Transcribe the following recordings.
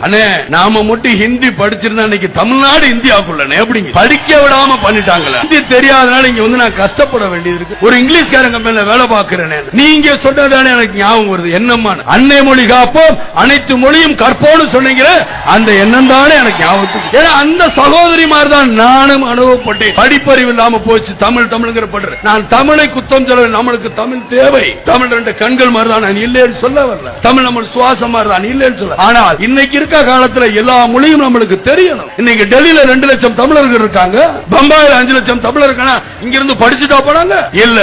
அண்ணே நாம மட்டும் ஹிந்தி படிச்சிருந்தா இன்னைக்கு தமிழ்நாடு இந்தியாவுக்குள்ள எப்படிங்க படிக்க விடாம பண்ணிட்டாங்களே. ஹிந்தி தெரியாதனால இங்க வந்து நான் கஷ்டப்பட வேண்டியது இருக்கு. ஒரு இங்கிலீஷ்காரன் கம்பெனில வேலை பார்க்கிறேன். நீங்க சொன்னதானே எனக்கு ஞாபகம் வருது. என்னம்மா அன்னை மொழி காப்போம் அனைத்து மொழியும் கற்போம்னு சொன்னீங்க. அந்த எண்ணம் தானே எனக்கு ஞாபகத்துக்கு. ஏன்னா அந்த சகோதரி மாதிரி தான் நானும் அனுபவப்பட்டேன். படிப்பறிவு இல்லாம போச்சு. தமிழ் தமிழ்ங்கிற படுறேன். நான் தமிழை குத்தம் சொல்ல, நம்மளுக்கு தமிழ் தேவை. தமிழ் ரெண்டு கண்கள் மாதிரி தான், நான் இல்லைன்னு சொல்ல வரல. தமிழ் நம்ம சுவாசம் மாதிரி தான், இல்லைன்னு சொல்ல. ஆனால் இன்னைக்கு காலத்துல எல்லா மொழியும் நம்மளுக்கு தெரியணும். இன்னைக்கு டெல்லியில 2 லட்சம் தமிழர்கள் இருக்காங்க, பம்பாயில 5 லட்சம் தமிழர் இருக்காங்க. இங்க இருந்து படிச்சுட்டா போனாங்க இல்ல,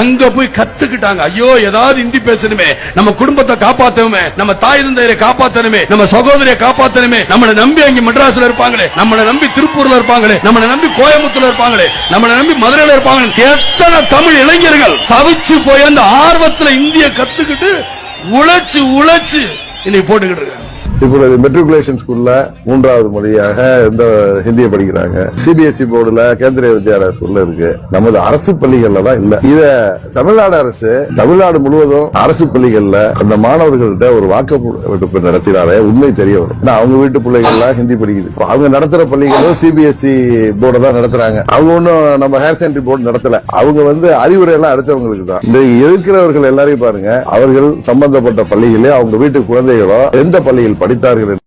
அங்க போய் கத்துக்கிட்டாங்க. ஐயோ ஏதாவது ஹிந்தி பேசணுமே, நம்ம குடும்பத்தை காப்பாத்தணுமே, நம்ம தாய் தந்தையரை காப்பாத்தணுமே, நம்ம சகோதரியை காப்பாத்தணுமே. நம்மளை நம்பி அங்க மெட்ராஸ்ல இருப்பாங்களே, நம்மளை நம்பி திருப்பூர்ல இருப்பாங்களே, நம்மளை நம்பி கோயம்புத்தூர்ல இருப்பாங்களே, நம்மளை நம்பி மதுரையில இருப்பாங்க. எத்தனை தமிழ் இளைஞர்கள் தவிச்சு போய் அந்த ஆர்வத்துல இந்திய கத்துக்கிட்டு உழைச்சு உழைச்சு இன்னைக்கு போட்டுக்கிட்டு இருக்காங்க. இப்பொழுது மெட்ரிகுலேஷன் ஸ்கூல்ல 3வது மொழியாக இந்த ஹிந்தியை படிக்கிறாங்க. சிபிஎஸ்இ போர்டுல கேந்திரிய வித்யாலயா ஸ்கூல்ல இருக்கு. நமது அரசு பள்ளிகள்ல தான் இல்ல. இத தமிழ்நாடு அரசு தமிழ்நாடு முழுவதும் அரசு பள்ளிகள்ல அந்த மாணவர்கள்ட்ட ஒரு வாக்கெடுப்பு நடத்தினாலே உண்மை தெரிய வரும். அவங்க வீட்டு பிள்ளைகள்லாம் ஹிந்தி படிக்குது. அவங்க நடத்துற பள்ளிகளும் சிபிஎஸ்இ போர்டு தான் நடத்துறாங்க. அவங்க ஒன்னும் நம்ம ஹையர் செகண்டரி போர்டு நடத்தல. அவங்க அறிவுரை எல்லாம் அடுத்தவங்களுக்கு தான். இந்த இருக்கிறவர்கள் எல்லாரையும் பாருங்க, அவர்கள் சம்பந்தப்பட்ட பள்ளிகளே அவங்க வீட்டு குழந்தைகளோ எந்த பள்ளியில் படித்தார்கள்